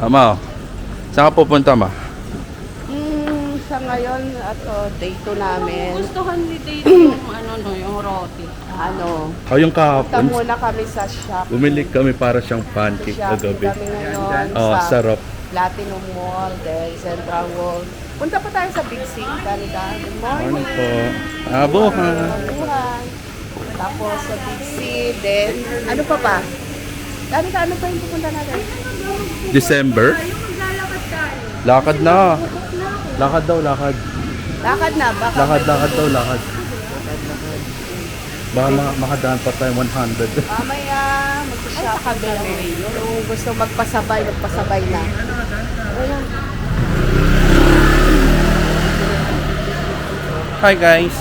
Ama, saan ka pupunta, ma? Sa ngayon, day 2 namin. Gustuhan ni Dave yung yung roti. O, yung Punta kahapon. muna kami sa shop. Bumili kami para siyang pancake Shopping kagabi. kami ngayon Oh, sa sarap. Platinum Mall, then Central World. Punta pa tayo sa Big C, Canada. Good Ano morning. po? Abuhan. Mabuhay. Tapos sa Big C, then ano pa ba? Ano pa yung pupunta natin? December? Lakad na. Lakad daw, lakad. Lakad na. Baka Lakad daw, lakad. Baka makadaan pa tayo 100. mamaya mag-shop kami. Kung gusto magpasabay na. Hi guys.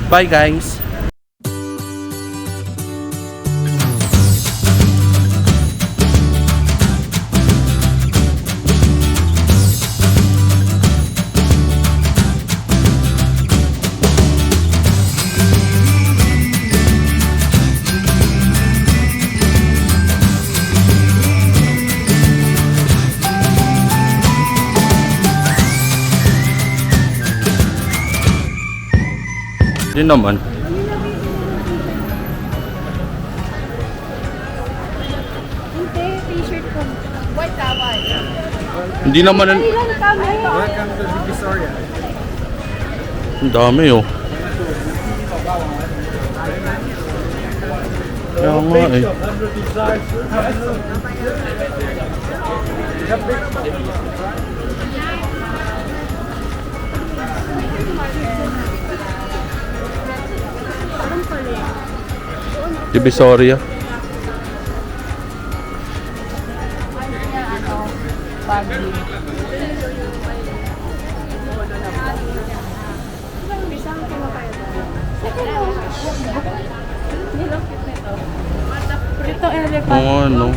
Bye guys. Yun naman. Hindi, t-shirt ko. White towel. Hindi naman Ilan kami? Welcome to Divisoria. ang dami oh. Kaya nga eh. Divisoria. Bagyo. Ito elephant. Oo, ano.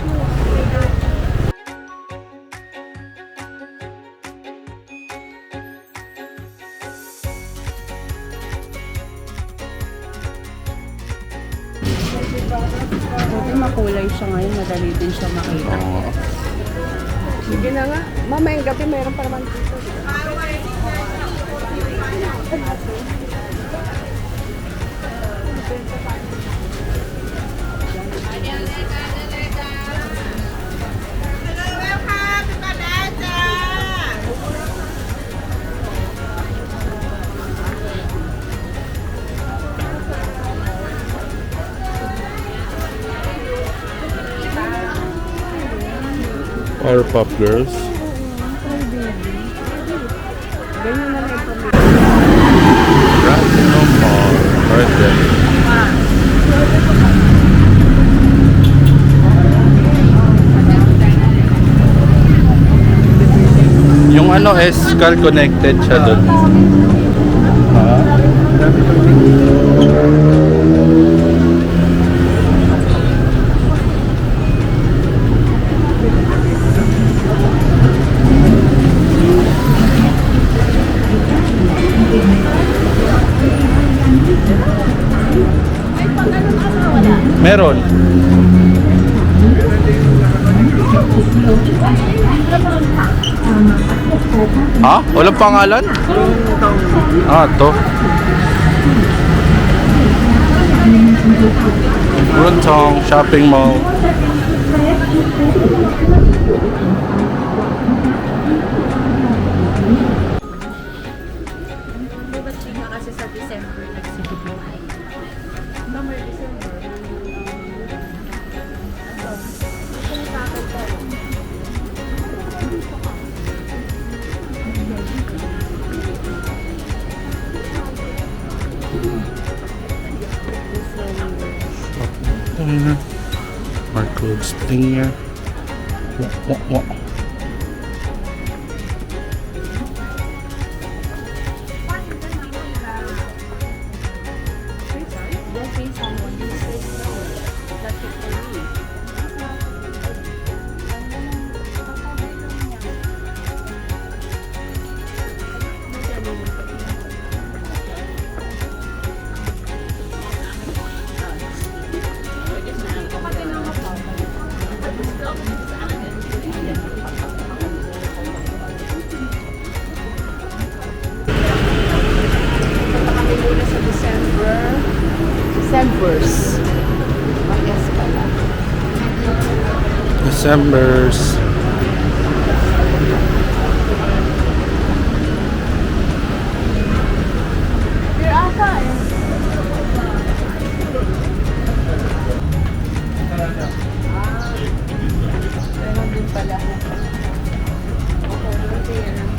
Buti makulay siya ngayon, madali din siya makita. Oo. Sige na nga. Mamayang gabi mayroon pa naman dito. Powerpuff Girls. Ganyan na lang ito. Platinum Mall. Right there. Yung ano, Escal connected siya doon. Ha? Meron. Ha? Walang pangalan? Ah, to. Gruntong Shopping Mall. Ba't di nga kasi sa December nagsigibuhay? Number December. Our clothes thing here. What? Decembers. Here ata eh. Meron din pala. Okay, yan ang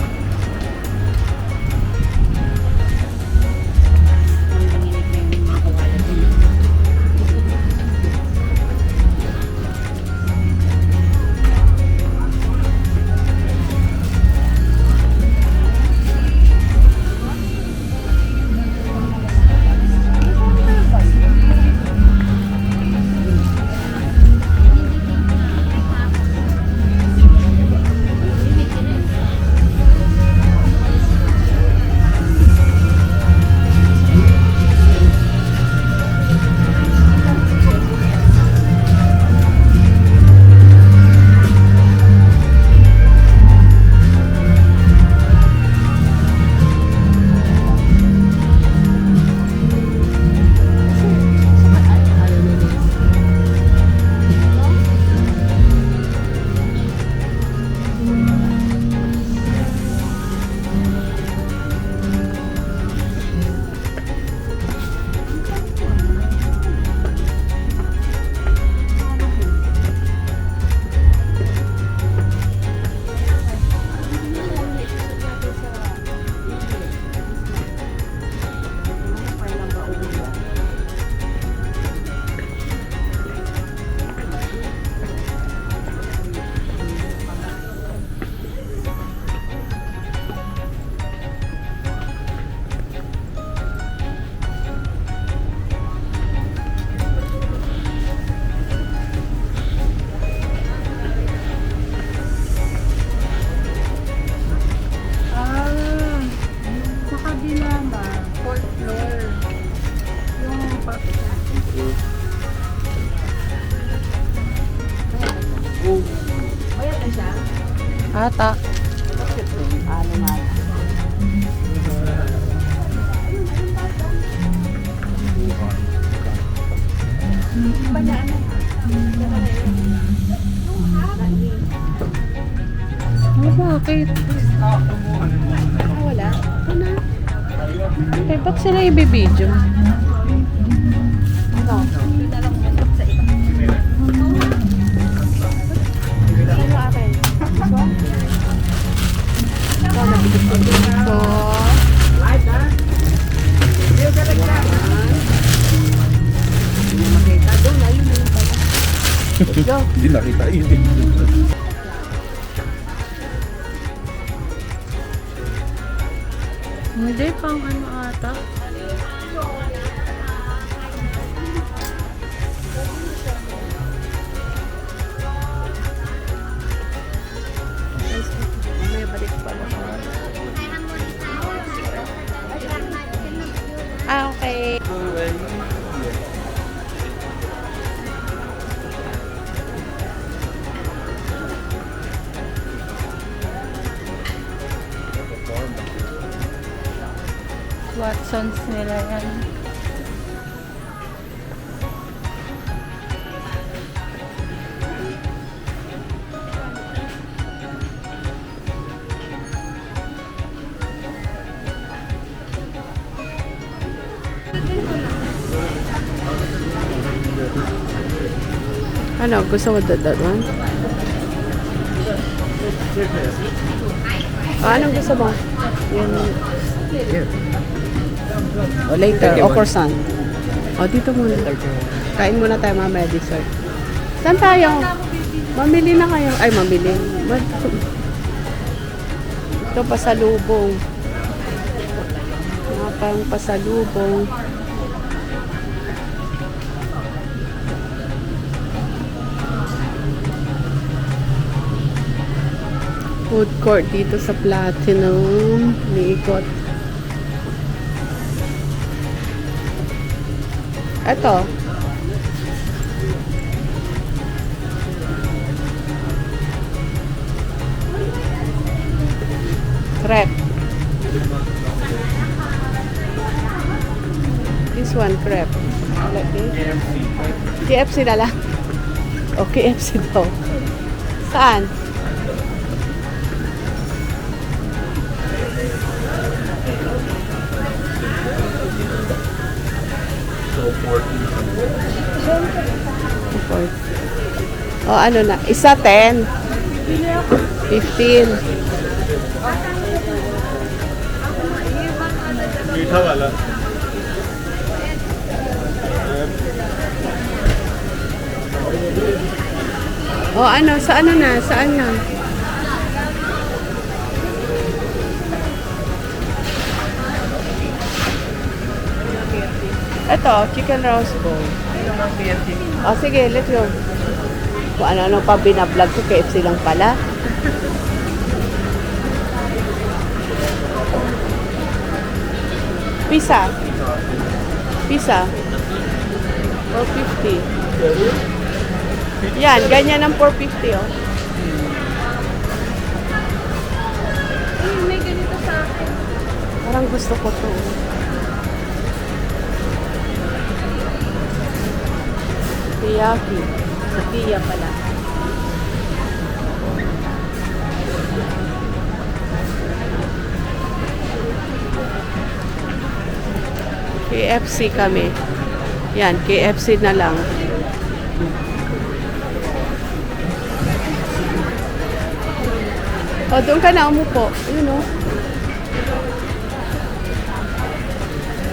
Sa kabila ba? Fourth floor. Yung bayad na siya. ata. Ano nga. Ba niya ano? Bakit? Ah, wala. Ito na. Eh, ba't sila ibibidyo? Ano? Ano akin? Ito? Ito, nabigit ko dito. Makita doon, ayun na yung pala. Go. Hindi nakita yun. Hindi, pang ano ata. May balik pala. Ah, okay. Watsons nila yan. Ano, gusto mo that one? Anong gusto mo? Yun. O later, o croissant. O dito muna. Kain muna tayo mamaya dessert. Saan tayo? Mamili na kayo. Ay, mamili. Ito pasalubong. Mga pang pasalubong. Food court dito sa Platinum. Niikot. Ito. Crepe. This one, crepe. Like this. KFC na lang. O, KFC daw. Saan? So, 14. O ano na? Isa 10. 15. Dito wala. O ano? Sa ano na? Saan na? Ito, chicken roast bowl. O sige, let's go. Kung ano-ano pa binablog ko, KFC lang pala. Pizza. Pizza. 450. Yan, ganyan ang 450, oh. May ganito sa akin. Parang gusto ko to. Tiyaki. Sa tiya pala. KFC kami. Yan, KFC na lang. O, doon ka na umupo. Yun, o.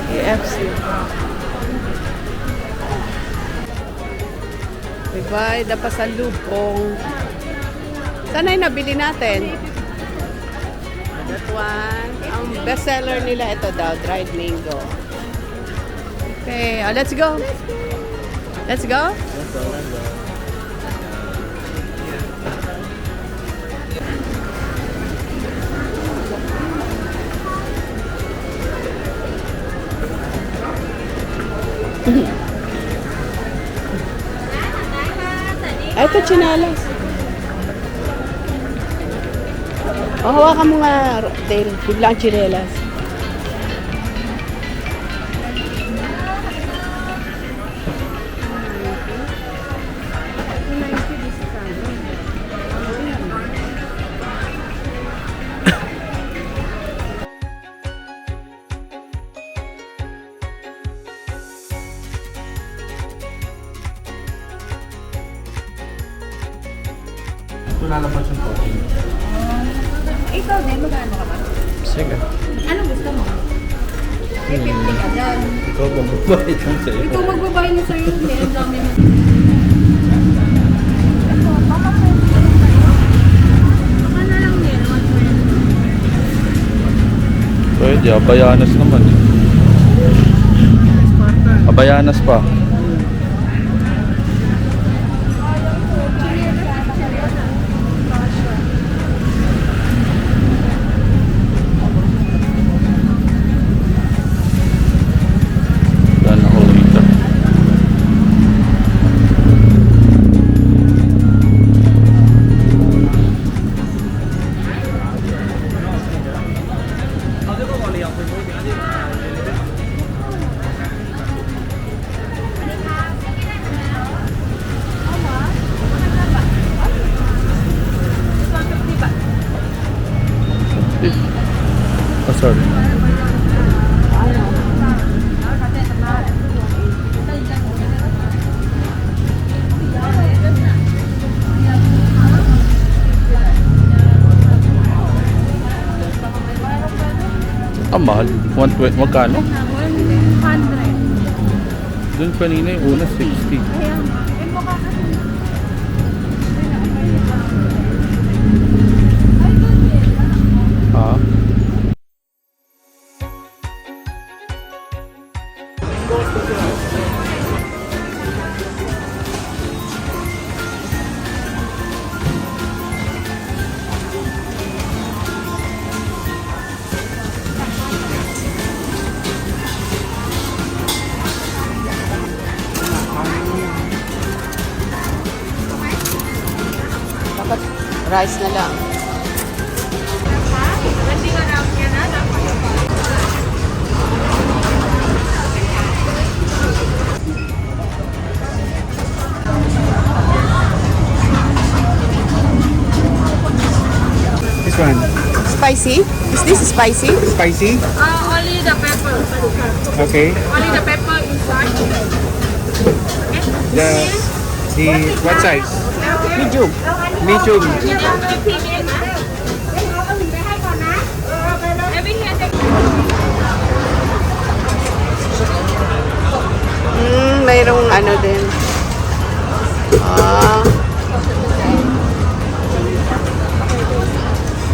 KFC. Diba? Napasalubong. Saan ay nabili natin? That one. Ang bestseller nila ito daw, dried mango. Okay, let's go. Let's go. Ito, chinelas. O, hawakan mo nga, Tail. Biglang chinelas. Lalabas yung coffee. Ikaw din, magkano ka ba? Sige. Anong gusto mo? May 50 ka dyan. Ikaw ba magbayad lang sa'yo? Ikaw magbabayad na sa'yo. Hindi, ang dami mo. Baka na lang din. Pwede, abayanas naman eh. Abayanas pa. Yan ako dito. Oh, sorry. Ang mahal. 120. Magkano? 100. Doon kanina yung una, 60. Kaya, mukha kasi. Ha? Dapat rice na lang. one? Spicy? Is this spicy? Spicy? Only the pepper. Okay. Only the pepper inside. The what size? Medium. Medium. Mayroong ano din.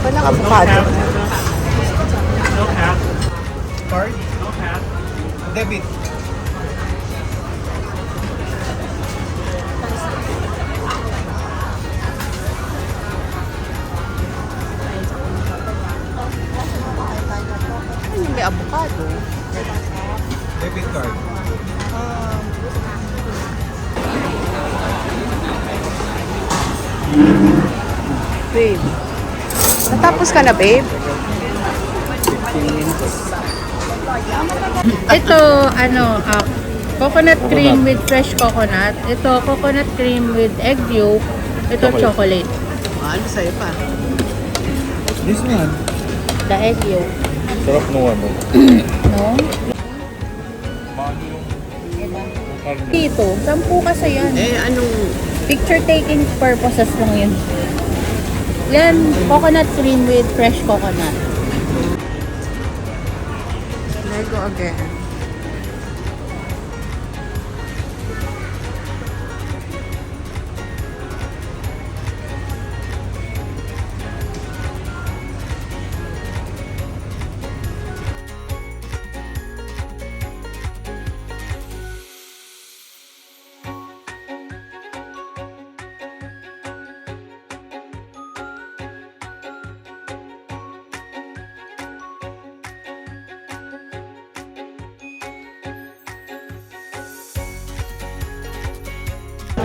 Walang avocado. Card? Debit. Ay, may avocado. Debit card. Babe. Natapos ka na, babe? Ito, coconut cream with fresh coconut. Ito, coconut cream with egg yolk. Ito, chocolate. Ano sa'yo pa? This one. The egg yolk. Sarap nung ano. No? Dito, 10 kasi yan. Anong... Picture taking purposes lang yun. Yan, coconut cream with fresh coconut. Lego again.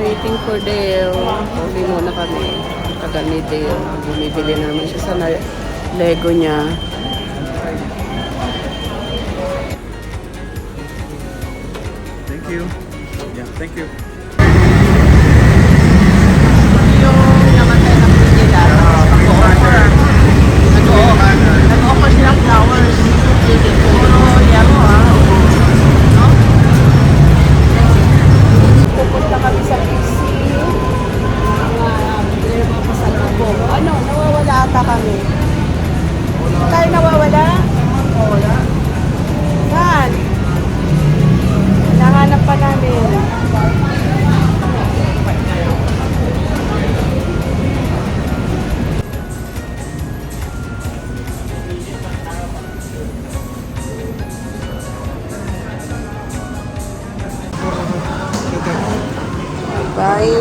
Waiting for Dale. Pauwi muna kami. Tagal ni Dale. Bumibili naman siya sa Lego niya. Thank you. Yeah, thank you. Yung namatay na po nila. Nag-offer. Nag-offer silang flowers. Puro yaro no? Pupunta kami sa PC. Mga pasalubong. Ano? Nawawala ata kami. Tayo nawawala? Nawawala. Yan. Nahanap pa namin. Bye.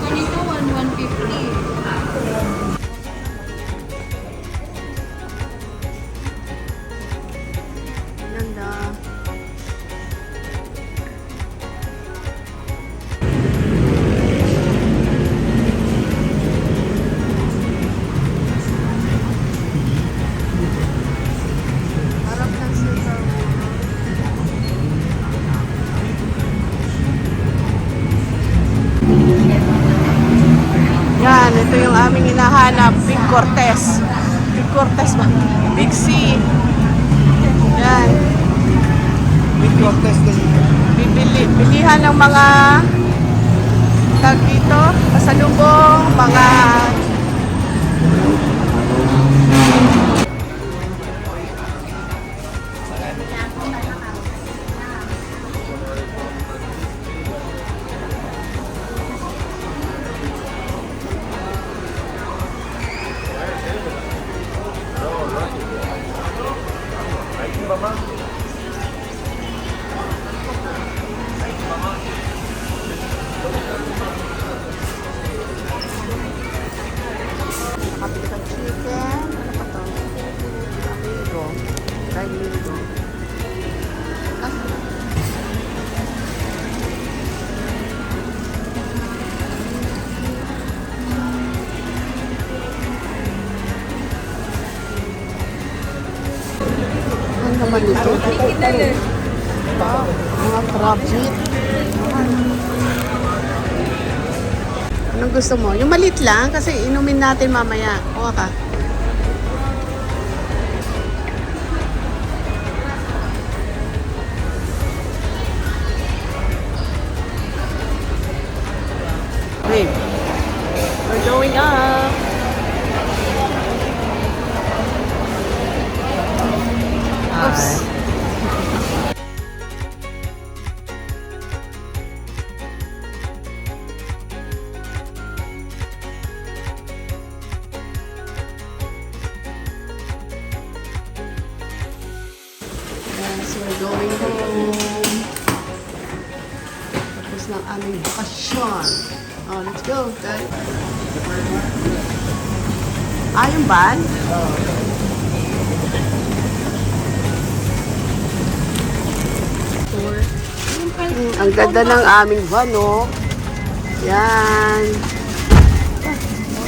Ganito, 150. Ganda. Harap ng silver. Yan, ito yung aming hinahanap. Big Cortez. Big Cortez ba? Big C. Yan. Big contest din. Bilihan ng mga tag dito, pasalubong, mga kapitan chicken. Ano pa to? Amigo. Amigo. Ano naman ito? Mga crab meat. Anong gusto mo? Yung maliit lang kasi inumin natin mamaya. Kuha ka. Wait. We're going up. Oops. Yes, we're going home. Tapos ng aming bakasyon. Oh, let's go, guys. Ah, yung van? Ang ganda ng aming van, oh. Yan.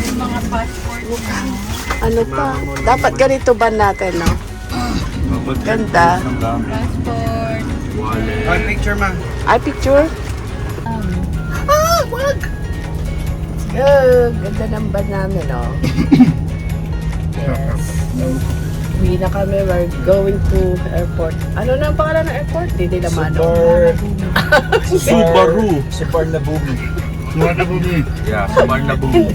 Yung mga passport. Ano pa? Dapat ganito van natin, no? Ganda. Passport. Ay, picture ma. Ay, picture? Ah, wag! Let's go. Ganda ng van namin, oh. Yes. Uwi na kami. We're going to airport. Ano na ang pangalan ng airport? Hindi nila mano. Subaru. Subarnabumi. Subarnabumi. Yeah, Subarnabumi.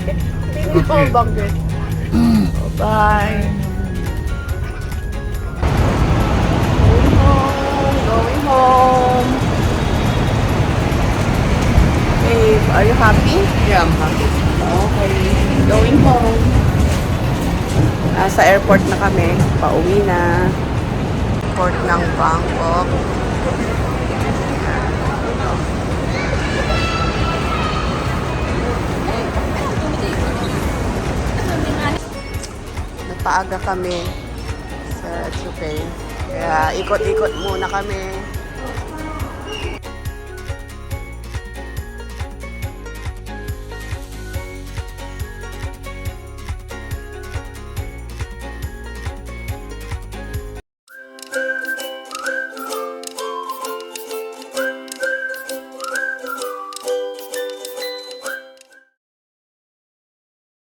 Hindi ko banggit. Bye. Going home. Going home. Babe, are you happy? Yeah, I'm happy. Okay. Going home. Sa airport na kami. Pauwi na. Airport ng Bangkok. Napaaga kami sa Chupay. Kaya ikot-ikot muna kami.